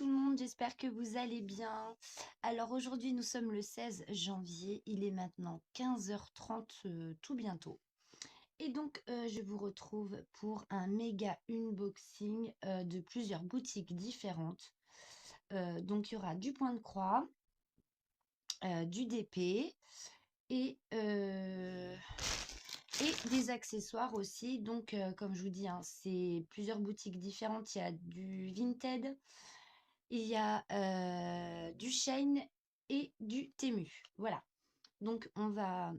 tout le monde, j'espère que vous allez bien. Alors aujourd'hui nous sommes le 16 janvier, il est maintenant 15h30 tout bientôt. Et donc je vous retrouve pour un méga unboxing de plusieurs boutiques différentes. Donc il y aura du Point de Croix, du DP et, euh, et des accessoires aussi. Donc comme je vous dis, hein, c'est plusieurs boutiques différentes. Il y a du Vinted. Il y a du Shein et du Temu. Voilà. Donc on va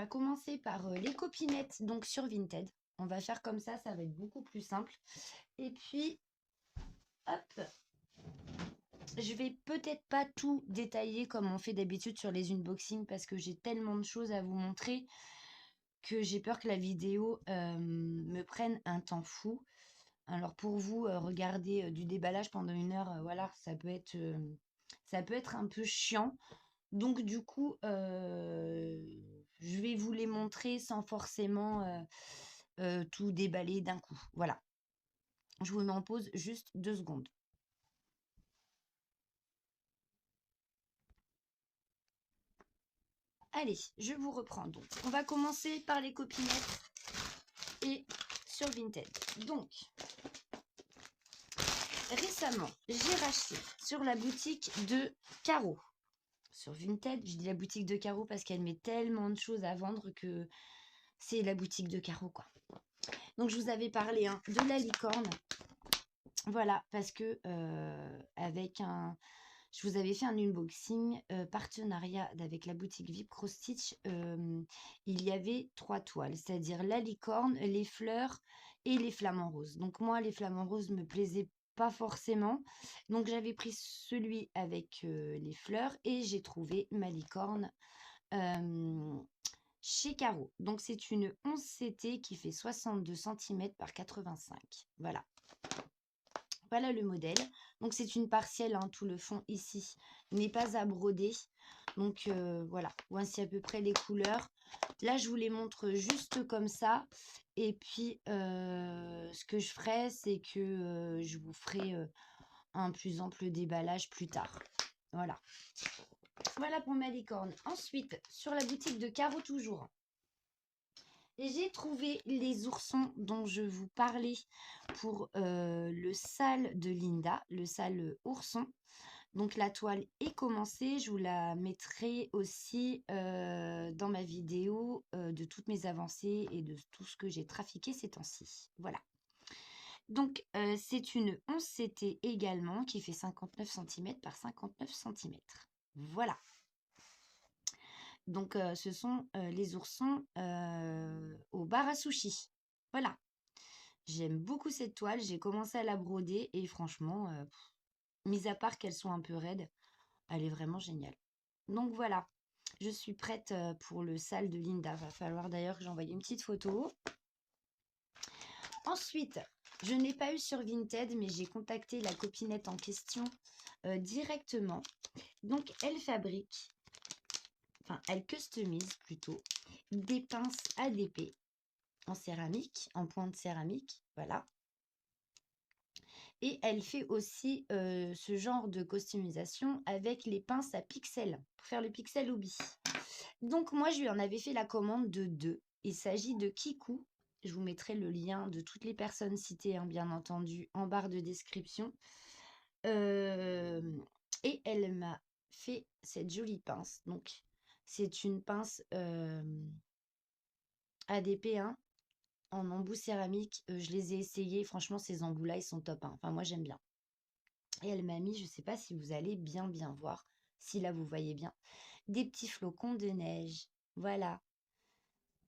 commencer par les copinettes donc sur Vinted. On va faire comme ça va être beaucoup plus simple. Et puis, hop, je vais peut-être pas tout détailler comme on fait d'habitude sur les unboxings parce que j'ai tellement de choses à vous montrer que j'ai peur que la vidéo me prenne un temps fou. Alors pour vous, regarder du déballage pendant 1 heure, voilà, ça peut être un peu chiant. Donc du coup, je vais vous les montrer sans forcément tout déballer d'un coup. Voilà. Je vous mets en pause juste 2 secondes. Allez, je vous reprends donc. On va commencer par les copinettes et sur Vinted. Donc, récemment, j'ai racheté sur la boutique de Caro. Sur Vinted, je dis la boutique de Caro parce qu'elle met tellement de choses à vendre que c'est la boutique de Caro, quoi. Donc, je vous avais parlé hein, de la licorne. Voilà, parce que je vous avais fait un unboxing partenariat avec la boutique VIP Cross Stitch. Il y avait 3 toiles, c'est-à-dire la licorne, les fleurs et les flamants roses. Donc moi, les flamants roses me plaisaient pas forcément. Donc j'avais pris celui avec les fleurs et j'ai trouvé ma licorne chez Caro. Donc c'est une 11 CT qui fait 62 cm par 85. Voilà. Voilà le modèle. Donc c'est une partielle, hein, tout le fond ici n'est pas à broder. Donc voilà, voici à peu près les couleurs. Là je vous les montre juste comme ça. Et puis ce que je ferai, c'est que je vous ferai un plus ample déballage plus tard. Voilà. Voilà pour ma licorne. Ensuite, sur la boutique de Caro toujours. Et j'ai trouvé les oursons dont je vous parlais pour le sale de Linda, le sale ourson. Donc la toile est commencée, je vous la mettrai aussi dans ma vidéo de toutes mes avancées et de tout ce que j'ai trafiqué ces temps-ci. Voilà. Donc c'est une 11 CT également qui fait 59 cm par 59 cm. Voilà. Donc, ce sont les oursons au bar à sushi. Voilà. J'aime beaucoup cette toile. J'ai commencé à la broder et franchement, mis à part qu'elles sont un peu raides, elle est vraiment géniale. Donc voilà, je suis prête pour le sale de Linda. Va falloir d'ailleurs que j'envoie une petite photo. Ensuite, je n'ai pas eu sur Vinted, mais j'ai contacté la copinette en question directement. Donc, elle fabrique, enfin, elle customise plutôt des pinces ADP en céramique, en pointe céramique, voilà. Et elle fait aussi ce genre de customisation avec les pinces à pixels, pour faire le pixel hobby. Donc moi, je lui en avais fait la commande de 2. Il s'agit de Kikou. Je vous mettrai le lien de toutes les personnes citées, hein, bien entendu, en barre de description. Et elle m'a fait cette jolie pince. Donc, c'est une pince ADP, hein, en embout céramique. Je les ai essayés. Franchement, ces embouts-là, ils sont top, hein. Enfin, moi, j'aime bien. Et elle m'a mis, je ne sais pas si vous allez bien voir, si là, vous voyez bien, des petits flocons de neige. Voilà.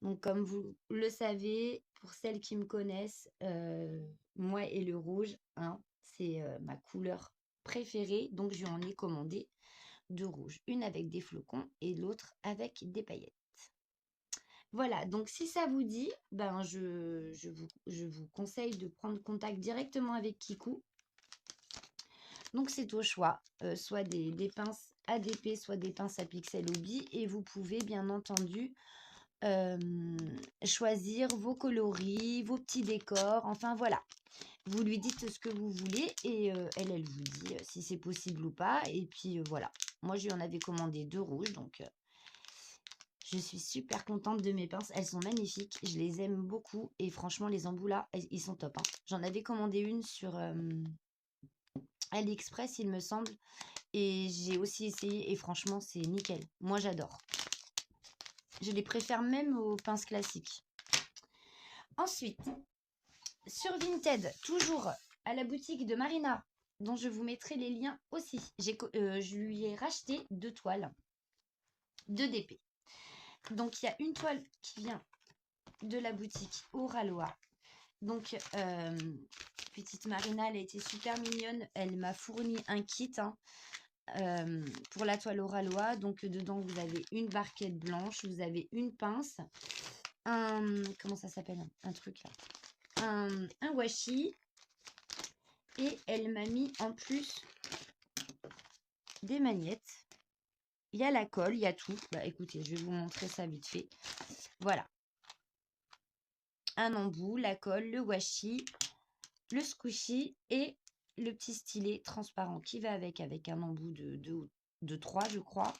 Donc, comme vous le savez, pour celles qui me connaissent, moi et le rouge, hein, c'est ma couleur préférée. Donc, je lui en ai commandé 2 rouges. Une avec des flocons et l'autre avec des paillettes. Voilà, donc si ça vous dit, ben je vous conseille de prendre contact directement avec Kikou. Donc c'est au choix, soit des pinces ADP, soit des pinces à pixel hobby. Et vous pouvez bien entendu choisir vos coloris, vos petits décors, enfin voilà. Vous lui dites ce que vous voulez et elle vous dit si c'est possible ou pas. Et puis voilà. Moi, je lui en avais commandé 2 rouges, donc je suis super contente de mes pinces. Elles sont magnifiques, je les aime beaucoup. Et franchement, les embouts là, ils sont top, hein. J'en avais commandé une sur AliExpress, il me semble. Et j'ai aussi essayé et franchement, c'est nickel. Moi, j'adore. Je les préfère même aux pinces classiques. Ensuite, sur Vinted, toujours à la boutique de Marina, dont je vous mettrai les liens aussi. Je lui ai racheté 2 toiles, 2 DP. Donc, il y a une toile qui vient de la boutique Oralois. Donc, petite Marina, elle a été super mignonne. Elle m'a fourni un kit pour la toile Oralois. Donc, dedans, vous avez une barquette blanche, vous avez une pince, comment ça s'appelle? Un truc là. Un washi. Et elle m'a mis en plus des magnettes. Il y a la colle, il y a tout. Bah écoutez, je vais vous montrer ça vite fait. Voilà. Un embout, la colle, le washi, le squishy et le petit stylet transparent qui va avec un embout de 3, je crois.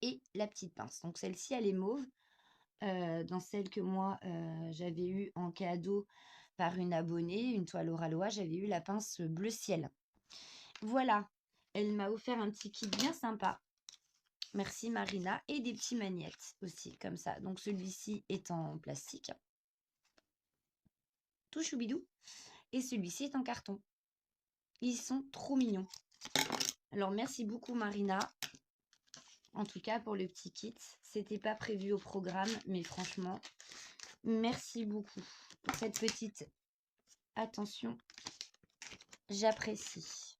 Et la petite pince. Donc celle-ci, elle est mauve. Dans celle que moi, j'avais eue en cadeau par une abonnée, une toile Oralois, j'avais eu la pince bleu ciel. Voilà. Elle m'a offert un petit kit bien sympa. Merci Marina. Et des petits magnettes aussi, comme ça. Donc celui-ci est en plastique. Tout choubidou. Et celui-ci est en carton. Ils sont trop mignons. Alors merci beaucoup Marina. En tout cas pour le petit kit. C'était pas prévu au programme. Mais franchement, merci beaucoup pour cette petite attention. J'apprécie.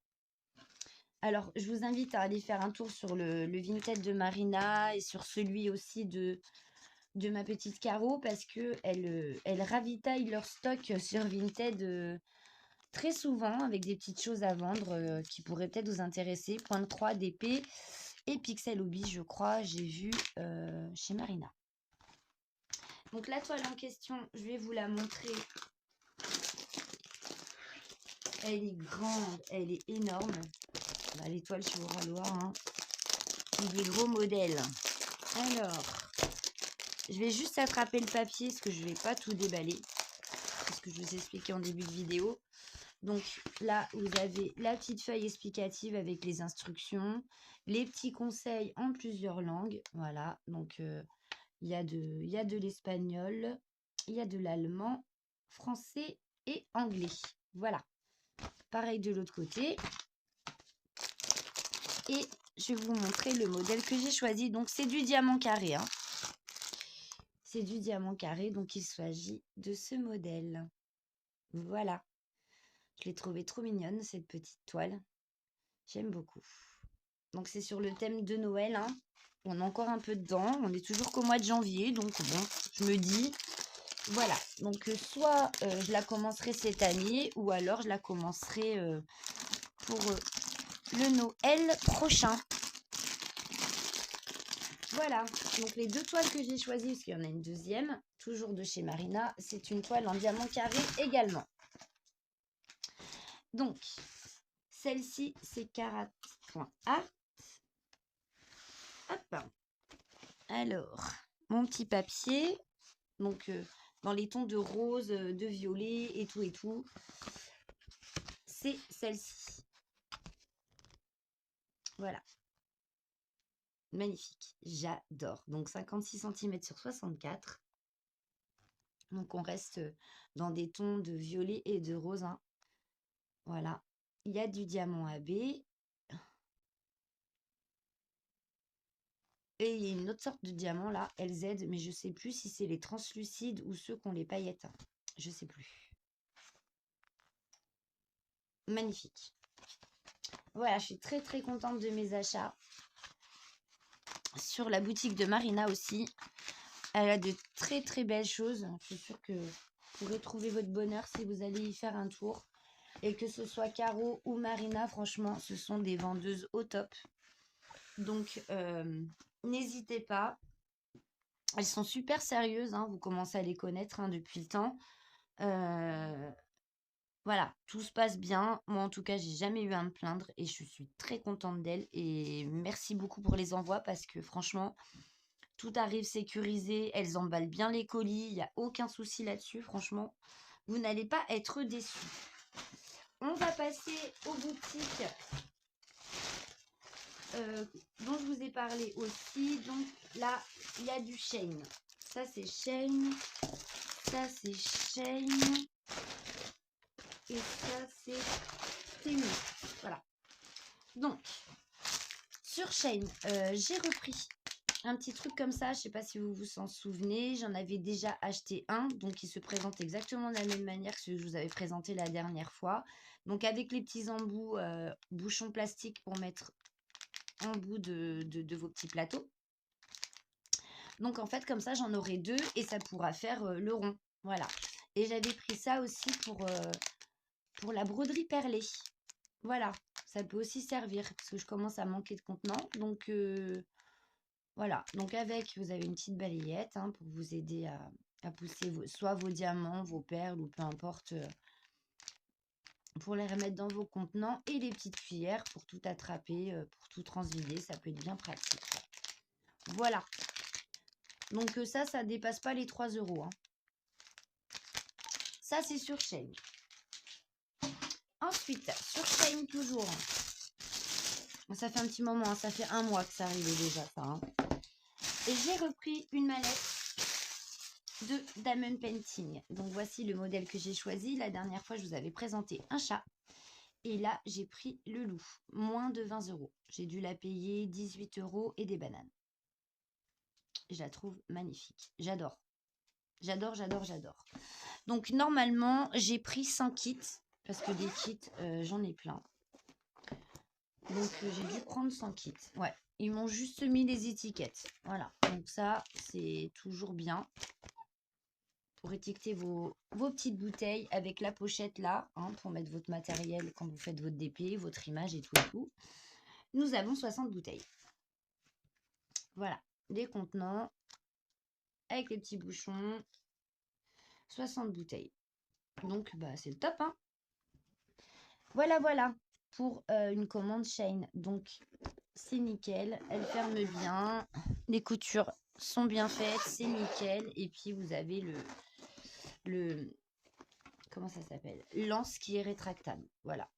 Alors, je vous invite à aller faire un tour sur le Vinted de Marina et sur celui aussi de ma petite Caro parce que elle ravitaille leur stock sur Vinted très souvent avec des petites choses à vendre qui pourraient peut-être vous intéresser. Pointe 3, DP et Pixel Hobby, je crois, j'ai vu chez Marina. Donc la toile en question, je vais vous la montrer. Elle est grande, elle est énorme. Bah, les toiles chez Oralois, hein. Des gros modèles. Alors, je vais juste attraper le papier parce que je ne vais pas tout déballer. C'est ce que je vous ai expliqué en début de vidéo. Donc là, vous avez la petite feuille explicative avec les instructions, les petits conseils en plusieurs langues. Voilà, donc il y a de l'espagnol, il y a de l'allemand, français et anglais. Voilà. Pareil de l'autre côté. Et je vais vous montrer le modèle que j'ai choisi. Donc, c'est du diamant carré. Hein. C'est du diamant carré, donc il s'agit de ce modèle. Voilà. Je l'ai trouvée trop mignonne, cette petite toile. J'aime beaucoup. Donc, c'est sur le thème de Noël. Hein. On est encore un peu dedans. On est toujours qu'au mois de janvier. Donc, bon, je me dis... Voilà. Donc, soit je la commencerai cette année, ou alors je la commencerai pour le Noël prochain. Voilà, donc les 2 toiles que j'ai choisies, parce qu'il y en a une deuxième, toujours de chez Marina, c'est une toile en diamant carré également. Donc, celle-ci, c'est Carat.art. Hop. Alors, mon petit papier, donc dans les tons de rose, de violet et tout, c'est celle-ci. Voilà. Magnifique, j'adore. Donc 56 cm sur 64. Donc on reste dans des tons de violet et de rose. Hein. Voilà. Il y a du diamant AB. Et il y a une autre sorte de diamant là, LZ, mais je sais plus si c'est les translucides ou ceux qui ont les paillettes. Je sais plus. Magnifique. Voilà, je suis très très contente de mes achats. Sur la boutique de Marina aussi. Elle a de très très belles choses. Je suis sûre que vous pourrez trouver votre bonheur si vous allez y faire un tour. Et que ce soit Caro ou Marina, franchement, ce sont des vendeuses au top. Donc, n'hésitez pas. Elles sont super sérieuses, hein, vous commencez à les connaître depuis le temps. Voilà, tout se passe bien. Moi, en tout cas, j'ai jamais eu à me plaindre et je suis très contente d'elle. Et merci beaucoup pour les envois parce que franchement, tout arrive sécurisé. Elles emballent bien les colis. Il n'y a aucun souci là-dessus. Franchement, vous n'allez pas être déçus. On va passer aux boutiques dont je vous ai parlé aussi. Donc là, il y a du Shein. Ça, c'est Shein. Ça, c'est Shein. Et ça, c'est Temu. Voilà. Donc, sur Shein, j'ai repris un petit truc comme ça. Je ne sais pas si vous vous en souvenez. J'en avais déjà acheté un. Donc, il se présente exactement de la même manière que celui que je vous avais présenté la dernière fois. Donc, avec les petits embouts, bouchons plastiques pour mettre en bout de vos petits plateaux. Donc, en fait, comme ça, j'en aurai deux et ça pourra faire le rond. Voilà. Et j'avais pris ça aussi pour la broderie perlée. Voilà, ça peut aussi servir parce que je commence à manquer de contenants. Donc, voilà. Donc, avec, vous avez une petite balayette hein, pour vous aider à pousser soit vos diamants, vos perles ou peu importe pour les remettre dans vos contenants. Et les petites cuillères pour tout attraper, pour tout transvider. Ça peut être bien pratique. Voilà. Donc, ça dépasse pas les 3 euros. Hein. Ça, c'est sur Shein. Ensuite, sur Shein toujours. Ça fait un petit moment, hein, ça fait 1 mois que ça arrivait déjà, ça. Hein. Et j'ai repris une mallette de Diamond Painting. Donc, voici le modèle que j'ai choisi. La dernière fois, je vous avais présenté un chat. Et là, j'ai pris le loup. Moins de 20 euros. J'ai dû la payer 18 euros et des bananes. Je la trouve magnifique. J'adore. J'adore, j'adore, j'adore. Donc, normalement, j'ai pris 100 kits. Parce que des kits, j'en ai plein. Donc, j'ai dû prendre 100 kits. Ouais. Ils m'ont juste mis les étiquettes. Voilà. Donc, ça, c'est toujours bien. Pour étiqueter vos petites bouteilles avec la pochette là, hein, pour mettre votre matériel quand vous faites votre DP, votre image et tout et tout. Nous avons 60 bouteilles. Voilà. Des contenants avec les petits bouchons. 60 bouteilles. Donc, bah, c'est le top, hein. Voilà, voilà. Pour une commande Shein. Donc, c'est nickel. Elle ferme bien. Les coutures sont bien faites. C'est nickel. Et puis, vous avez le comment ça s'appelle? L'anse qui est rétractable. Voilà.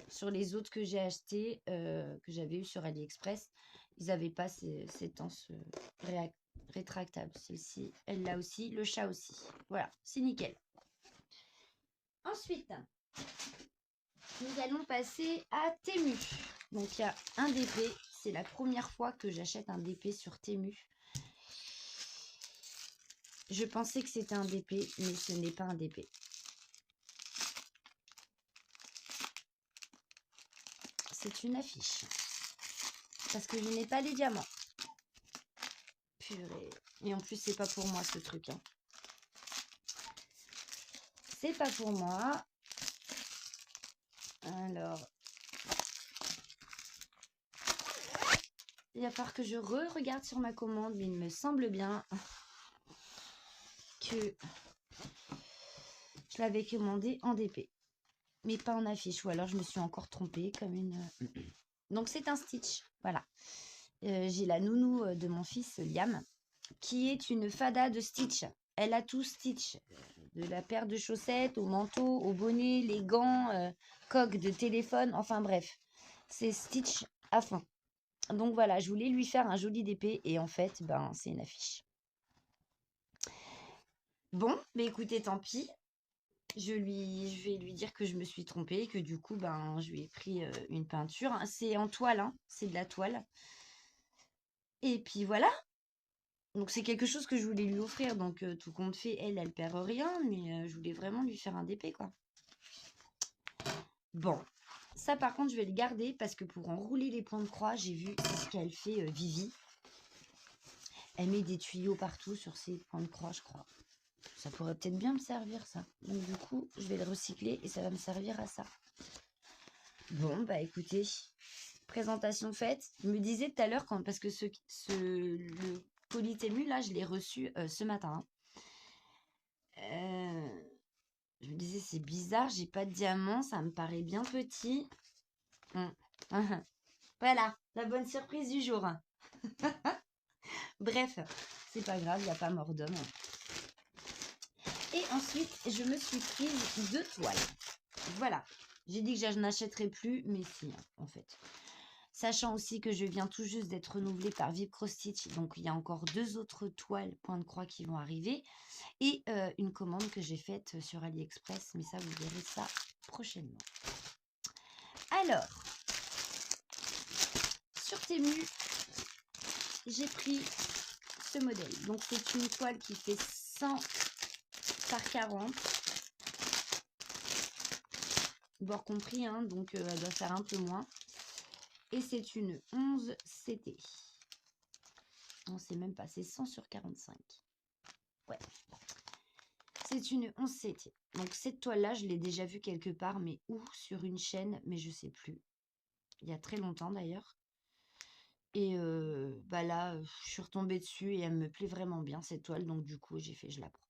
Sur les autres que j'ai achetés, que j'avais eu sur AliExpress, ils n'avaient pas cette anse rétractable. Celle-ci, elle l'a aussi. Le chat aussi. Voilà. C'est nickel. Ensuite, nous allons passer à Temu. Donc, il y a un DP. C'est la première fois que j'achète un DP sur Temu. Je pensais que c'était un DP, mais ce n'est pas un DP. C'est une affiche. Parce que je n'ai pas les diamants. Purée. Et en plus, c'est pas pour moi ce truc. Hein. C'est pas pour moi. Alors, il va falloir que je regarde sur ma commande, mais il me semble bien que je l'avais commandé en DP, mais pas en affiche. Ou alors je me suis encore trompée comme une. Donc c'est un Stitch, voilà. J'ai la nounou de mon fils Liam, qui est une fada de Stitch. Elle a tout Stitch, de la paire de chaussettes au manteau, au bonnet, les gants, coque de téléphone, enfin bref, c'est Stitch à fond. Donc voilà, je voulais lui faire un joli DP et en fait, ben c'est une affiche. Bon, mais écoutez, tant pis. Je vais lui dire que je me suis trompée, que du coup, ben, je lui ai pris une peinture. C'est en toile, hein, c'est de la toile. Et puis voilà. Donc c'est quelque chose que je voulais lui offrir. Donc tout compte fait, elle perd rien, mais je voulais vraiment lui faire un DP, quoi. Bon, ça par contre, je vais le garder parce que pour enrouler les points de croix, j'ai vu ce qu'elle fait Vivi. Elle met des tuyaux partout sur ses points de croix, je crois. Ça pourrait peut-être bien me servir, ça. Donc du coup, je vais le recycler et ça va me servir à ça. Bon, bah écoutez, présentation faite. Je me disais tout à l'heure, parce que le colis Temu, là, je l'ai reçu ce matin. Je me disais, c'est bizarre, j'ai pas de diamant, ça me paraît bien petit. Hum. Voilà, la bonne surprise du jour. Bref, c'est pas grave, il n'y a pas mort d'homme. Et ensuite, je me suis prise 2 toiles. Voilà. J'ai dit que je n'achèterais plus, mais si, hein, en fait. Sachant aussi que je viens tout juste d'être renouvelée par Vib Cross Stitch, donc il y a encore 2 autres toiles point de croix qui vont arriver. Et une commande que j'ai faite sur AliExpress, mais ça, vous verrez ça prochainement. Alors, sur Temu, j'ai pris ce modèle. Donc, c'est une toile qui fait 100 par 40. Bord compris, hein, donc elle doit faire un peu moins. Et c'est une 11 CT. Non, c'est même pas, c'est 100 sur 45. Ouais. C'est une 11 CT. Donc cette toile-là, je l'ai déjà vue quelque part, mais où? Sur une chaîne, mais je sais plus. Il y a très longtemps d'ailleurs. Et bah là, je suis retombée dessus et elle me plaît vraiment bien cette toile. Donc du coup, j'ai fait, je la prends.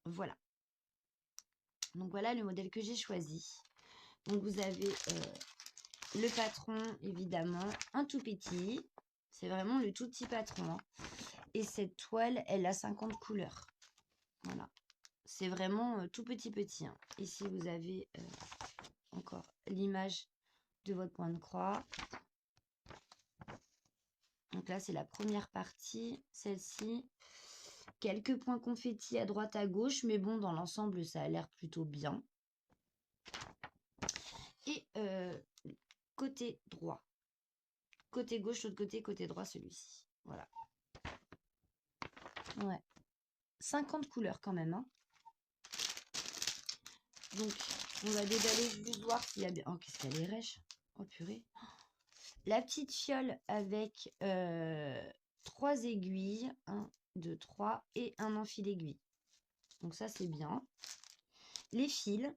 Voilà. Donc voilà le modèle que j'ai choisi. Donc vous avez le patron, évidemment, un tout petit. C'est vraiment le tout petit patron. Hein. Et cette toile, elle a 50 couleurs. Voilà. C'est vraiment tout petit petit. Hein. Ici, vous avez encore l'image de votre point de croix. Donc là, c'est la première partie, celle-ci. Quelques points confettis à droite, à gauche, mais bon, dans l'ensemble, ça a l'air plutôt bien. Et côté droit. Côté gauche, l'autre côté droit, celui-ci. Voilà. Ouais. 50 couleurs quand même. Hein. Donc, on va déballer juste voir s'il y a bien... Oh, qu'est-ce qu'elle est rêche. Oh, purée. La petite fiole avec 3 aiguilles. 1, 2, 3. Et un enfil aiguille. Donc ça, c'est bien. Les fils.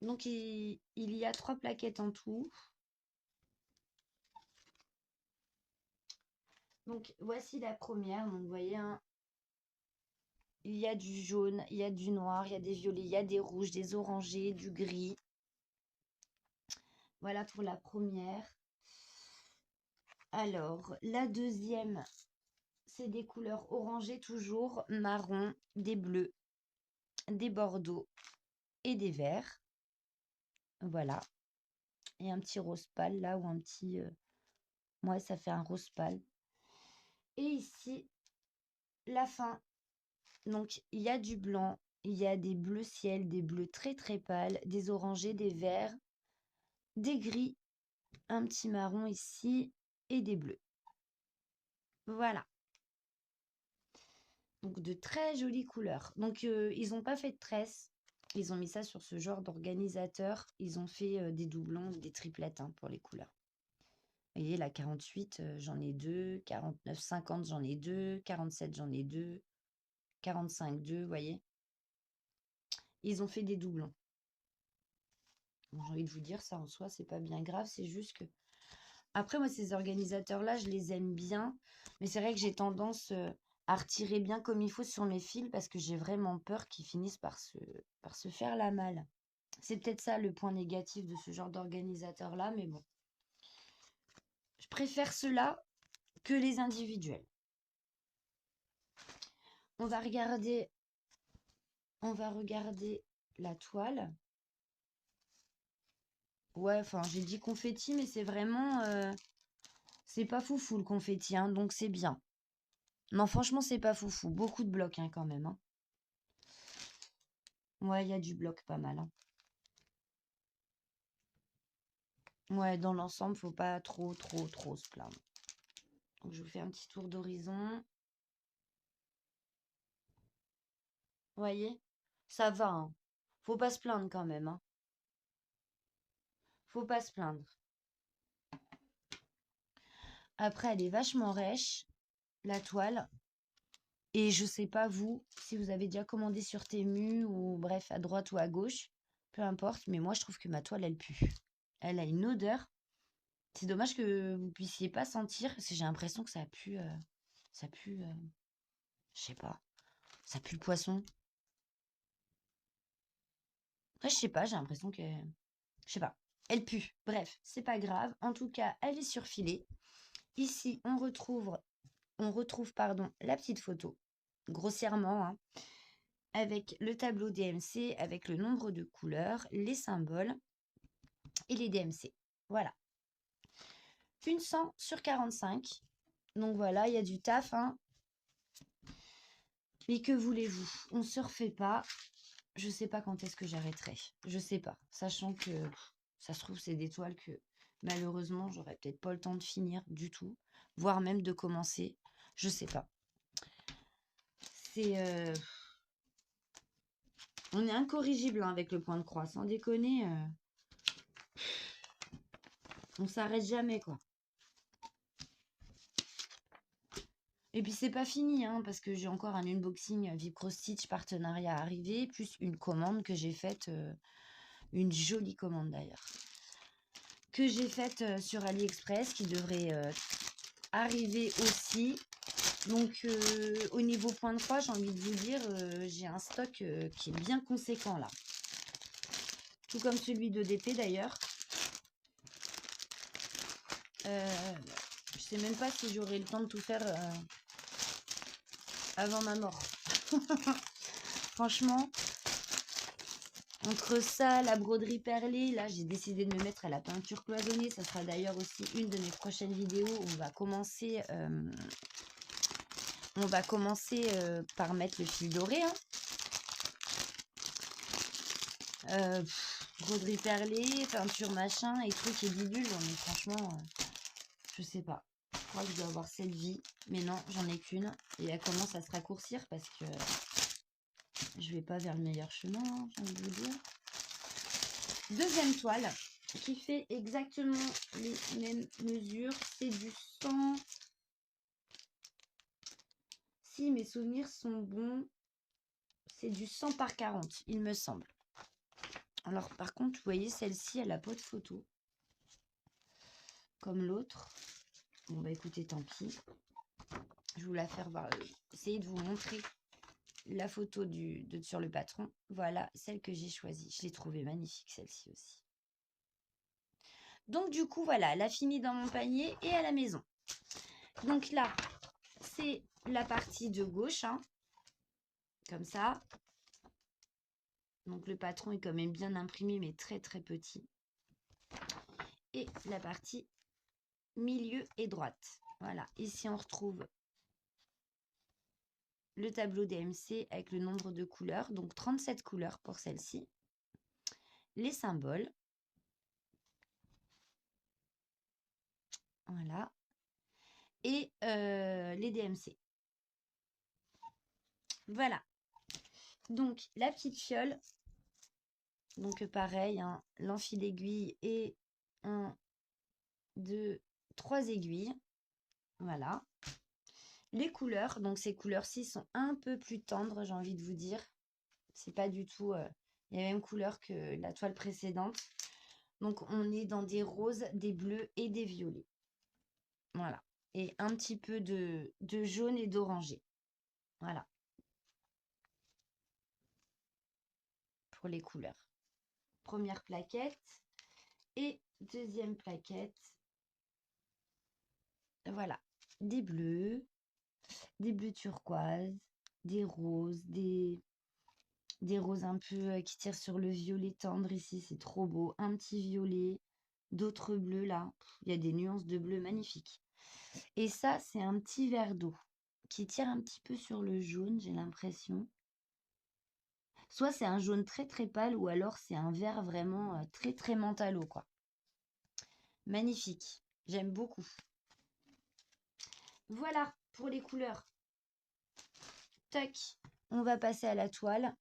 Donc, il y a 3 plaquettes en tout. Donc, voici la première. Donc, vous voyez, hein, il y a du jaune, il y a du noir, il y a des violets, il y a des rouges, des orangés, du gris. Voilà pour la première. Alors, la deuxième, c'est des couleurs orangées toujours, marron, des bleus, des bordeaux et des verts. Voilà. Et un petit rose pâle là, ou un petit... Ouais, ça fait un rose pâle. Et ici, la fin. Donc, il y a du blanc, il y a des bleus ciel, des bleus très très pâles, des orangés, des verts, des gris, un petit marron ici et des bleus. Voilà. Donc, de très jolies couleurs. Donc, ils n'ont pas fait de tresse. Ils ont mis ça sur ce genre d'organisateur. Ils ont fait des doublons, des triplettes hein, pour les couleurs. Vous voyez, la 48, j'en ai 2. 49, 50, j'en ai 2. 47, j'en ai 2. 45, 2, vous voyez. Ils ont fait des doublons. Bon, j'ai envie de vous dire, ça en soi, c'est pas bien grave. C'est juste que... Après, moi, ces organisateurs-là, je les aime bien. Mais c'est vrai que j'ai tendance à retirer bien comme il faut sur mes fils parce que j'ai vraiment peur qu'ils finissent par se faire la malle. C'est peut-être ça le point négatif de ce genre d'organisateur-là, mais bon. Je préfère ceux-là que les individuels. On va regarder la toile. Ouais, enfin, j'ai dit confetti, mais c'est vraiment... c'est pas foufou le confetti, hein, donc c'est bien. Non, franchement, c'est pas foufou. Beaucoup de blocs, hein, quand même. Hein. Ouais, il y a du bloc pas mal. Hein. Ouais, dans l'ensemble, faut pas trop se plaindre. Donc, je vous fais un petit tour d'horizon. Vous voyez? Ça va, hein. Faut pas se plaindre quand même, hein. Faut pas se plaindre. Après, elle est vachement rêche, la toile. Et je sais pas vous, si vous avez déjà commandé sur Temu ou bref, à droite ou à gauche. Peu importe, mais moi, je trouve que ma toile, elle pue. Elle a une odeur. C'est dommage que vous puissiez pas sentir, parce que j'ai l'impression que ça pue, je sais pas, ça pue le poisson. Après, je sais pas, j'ai l'impression que... Je sais pas. Elle pue. Bref, c'est pas grave. En tout cas, elle est surfilée. Ici, on retrouve pardon, la petite photo, grossièrement, hein, avec le tableau DMC, avec le nombre de couleurs, les symboles et les DMC. Voilà. Une 100 sur 45. Donc voilà, il y a du taf, hein. Mais que voulez-vous? On se refait pas. Je sais pas quand est-ce que j'arrêterai. Je sais pas. Sachant que ça se trouve, c'est des toiles que malheureusement, j'aurais peut-être pas le temps de finir du tout. Voire même de commencer. Je sais pas. C'est. On est incorrigible hein, avec le point de croix. Sans déconner. On s'arrête jamais, quoi. Et puis c'est pas fini, hein, parce que j'ai encore un unboxing Vibro Stitch partenariat arrivé, plus une commande que j'ai faite, une jolie commande d'ailleurs, que j'ai faite sur AliExpress, qui devrait arriver aussi. Donc au niveau point de croix, j'ai envie de vous dire, j'ai un stock qui est bien conséquent là. Tout comme celui de DP d'ailleurs. Je sais même pas si j'aurai le temps de tout faire avant ma mort. Franchement, entre ça, la broderie perlée, là j'ai décidé de me mettre à la peinture cloisonnée. Ça sera d'ailleurs aussi une de mes prochaines vidéos. On va commencer par mettre le fil doré. Hein. Broderie perlée, peinture machin et trucs et bidules. Mais franchement, je sais pas. Je crois que je dois avoir cette vie. Mais non, j'en ai qu'une. Et elle commence à se raccourcir parce que je vais pas vers le meilleur chemin, hein, j'ai envie de vous dire. Deuxième toile qui fait exactement les mêmes mesures. C'est du 100. Si mes souvenirs sont bons, c'est du 100 par 40, il me semble. Alors par contre, vous voyez, celle-ci, elle n'a pas de photo. Comme l'autre. Bon bah écoutez, tant pis. Je vais vous la faire voir. Essayer de vous montrer la photo sur le patron. Voilà, celle que j'ai choisie. Je l'ai trouvée magnifique, celle-ci aussi. Donc du coup, voilà, elle a fini dans mon panier et à la maison. Donc là, c'est la partie de gauche, hein, comme ça. Donc le patron est quand même bien imprimé, mais très très petit. Et la partie milieu et droite. Voilà, ici on retrouve le tableau DMC avec le nombre de couleurs, donc 37 couleurs pour celle-ci. Les symboles. Voilà. Et les DMC. Voilà. Donc la petite fiole. Donc pareil, hein, l'enfil d'aiguille et 1, 2, 3 aiguilles. Voilà. Les couleurs, donc ces couleurs-ci sont un peu plus tendres, j'ai envie de vous dire. C'est pas du tout les mêmes couleurs que la toile précédente. Donc on est dans des roses, des bleus et des violets. Voilà. Et un petit peu de jaune et d'orangé. Voilà. Pour les couleurs. Première plaquette. Et deuxième plaquette. Voilà. Des bleus turquoises, des roses, des roses un peu qui tirent sur le violet tendre ici, c'est trop beau. Un petit violet, d'autres bleus là. Il y a des nuances de bleu magnifiques. Et ça, c'est un petit verre d'eau qui tire un petit peu sur le jaune, j'ai l'impression. Soit c'est un jaune très très pâle ou alors c'est un vert vraiment très très mentalo quoi. Magnifique, j'aime beaucoup. Voilà pour les couleurs. Tac, on va passer à la toile.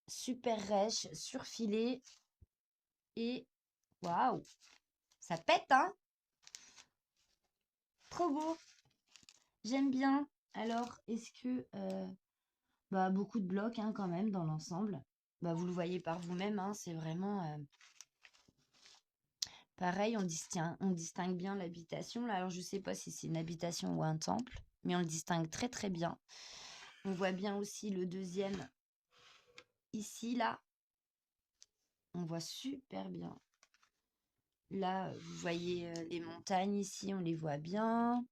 Super rêche, surfilée. Et waouh, ça pète hein. Trop beau. J'aime bien. Alors, est-ce que... beaucoup de blocs hein, quand même dans l'ensemble. Vous le voyez par vous-même, hein, c'est vraiment... pareil, on distingue bien l'habitation. Là, alors, je ne sais pas si c'est une habitation ou un temple, mais on le distingue très très bien. On voit bien aussi le deuxième ici, là. On voit super bien. Là, vous voyez les montagnes ici, on les voit bien.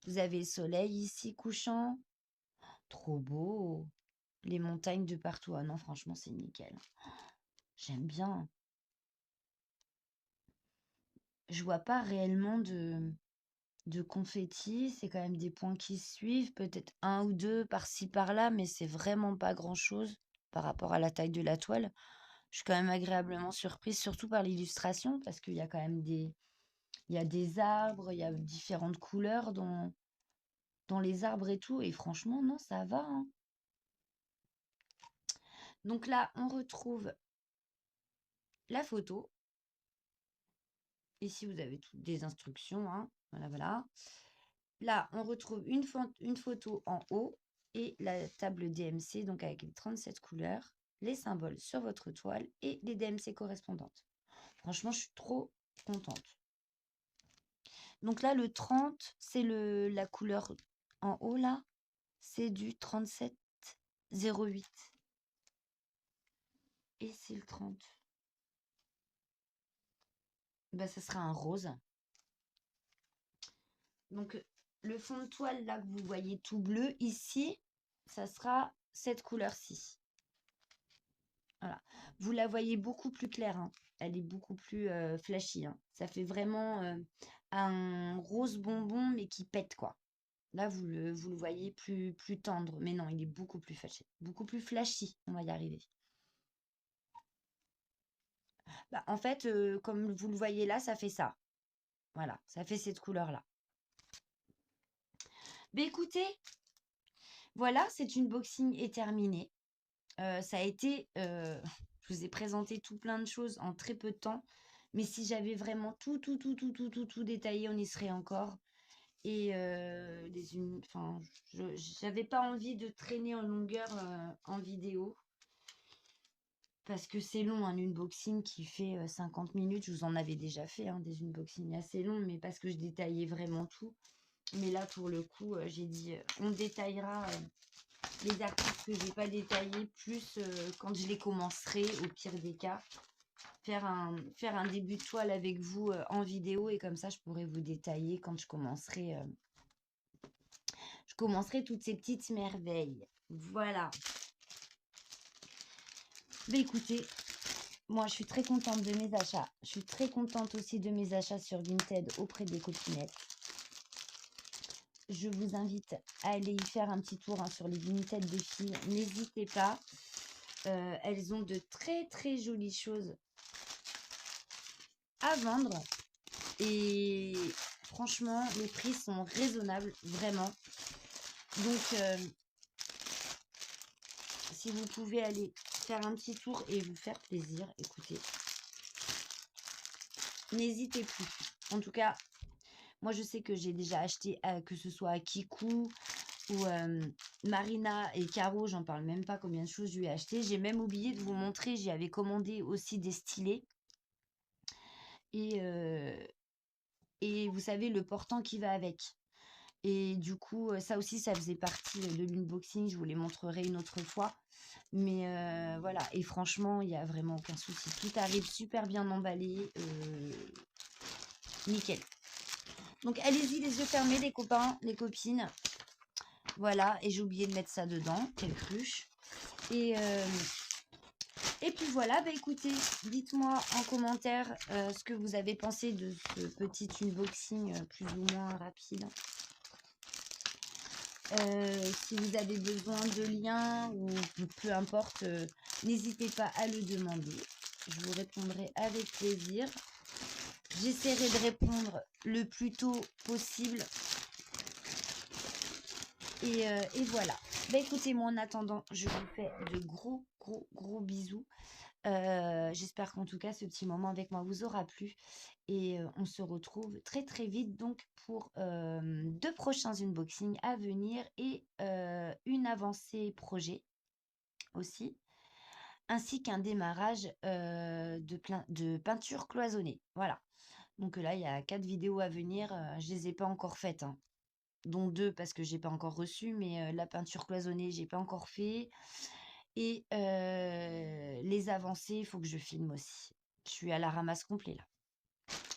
Vous avez le soleil ici couchant. Trop beau. Les montagnes de partout. Ah non, franchement, c'est nickel. J'aime bien. Je vois pas réellement de confettis. C'est quand même des points qui suivent. Peut-être un ou deux par-ci, par-là, mais c'est vraiment pas grand-chose par rapport à la taille de la toile. Je suis quand même agréablement surprise, surtout par l'illustration, parce qu'il y a quand même il y a des arbres, il y a différentes couleurs dans les arbres et tout. Et franchement, non, ça va, hein. Donc là, on retrouve la photo. Ici, vous avez toutes des instructions, hein. Voilà, voilà. Là, on retrouve une photo en haut et la table DMC, donc avec les 37 couleurs, les symboles sur votre toile et les DMC correspondantes. Franchement, je suis trop contente. Donc là, le 30, c'est la couleur en haut, là, c'est du 3708. Et c'est le 30. Bah, ça sera un rose. Donc, le fond de toile, là, que vous voyez tout bleu, ici, ça sera cette couleur-ci. Voilà. Vous la voyez beaucoup plus claire, hein. Elle est beaucoup plus flashy, hein. Ça fait vraiment un rose bonbon, mais qui pète, quoi. Là, vous le voyez plus tendre. Mais non, il est beaucoup plus flashy. Beaucoup plus flashy. On va y arriver. Bah, en fait, comme vous le voyez là, ça fait ça. Voilà, ça fait cette couleur-là. Mais écoutez, voilà, cette unboxing est terminée. Ça a été, je vous ai présenté tout plein de choses en très peu de temps. Mais si j'avais vraiment tout détaillé, on y serait encore. Et enfin, j'avais pas envie de traîner en longueur en vidéo. Parce que c'est long, un unboxing qui fait 50 minutes. Je vous en avais déjà fait, hein, des unboxings assez longs, mais parce que je détaillais vraiment tout. Mais là, pour le coup, j'ai dit, on détaillera les articles que j'ai pas détaillés, plus quand je les commencerai, au pire des cas. Faire un début de toile avec vous en vidéo, et comme ça, je pourrai vous détailler quand je commencerai toutes ces petites merveilles. Voilà. Mais écoutez, moi, je suis très contente de mes achats. Je suis très contente aussi de mes achats sur Vinted auprès des copinettes. Je vous invite à aller y faire un petit tour, hein, sur les Vinted des filles. N'hésitez pas. Elles ont de très très jolies choses à vendre. Et franchement, les prix sont raisonnables, vraiment. Donc, si vous pouvez aller faire un petit tour et vous faire plaisir, écoutez, n'hésitez plus. En tout cas, moi, je sais que j'ai déjà acheté, que ce soit à Kikou ou Marina et Caro, j'en parle même pas combien de choses je lui ai acheté. J'ai même oublié de vous montrer, j'y avais commandé aussi des stylés. Et vous savez, le portant qui va avec. Et du coup, ça aussi, ça faisait partie de l'unboxing. Je vous les montrerai une autre fois. Mais voilà. Et franchement, il n'y a vraiment aucun souci. Tout arrive super bien emballé. Nickel. Donc, allez-y, les yeux fermés, les copains, les copines. Voilà. Et j'ai oublié de mettre ça dedans. Quelle cruche. Et puis voilà, bah écoutez, dites-moi en commentaire ce que vous avez pensé de ce petit unboxing plus ou moins rapide. Si vous avez besoin de liens ou peu importe, n'hésitez pas à le demander. Je vous répondrai avec plaisir. J'essaierai de répondre le plus tôt possible. Et voilà. Bah écoutez, moi en attendant, je vous fais de gros bisous. J'espère qu'en tout cas, ce petit moment avec moi vous aura plu. Et on se retrouve très très vite donc pour 2 prochains unboxings à venir et une avancée projet aussi, ainsi qu'un démarrage de peinture cloisonnée. Voilà. Donc là, il y a 4 vidéos à venir. Je les ai pas encore faites, hein, dont 2 parce que j'ai pas encore reçu, mais la peinture cloisonnée, j'ai pas encore fait. Et les avancées, il faut que je filme aussi. Je suis à la ramasse complet là.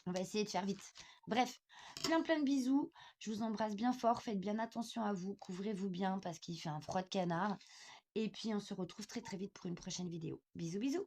On va essayer de faire vite. Bref, plein de bisous. Je vous embrasse bien fort. Faites bien attention à vous. Couvrez-vous bien parce qu'il fait un froid de canard. Et puis, on se retrouve très vite pour une prochaine vidéo. Bisous, bisous.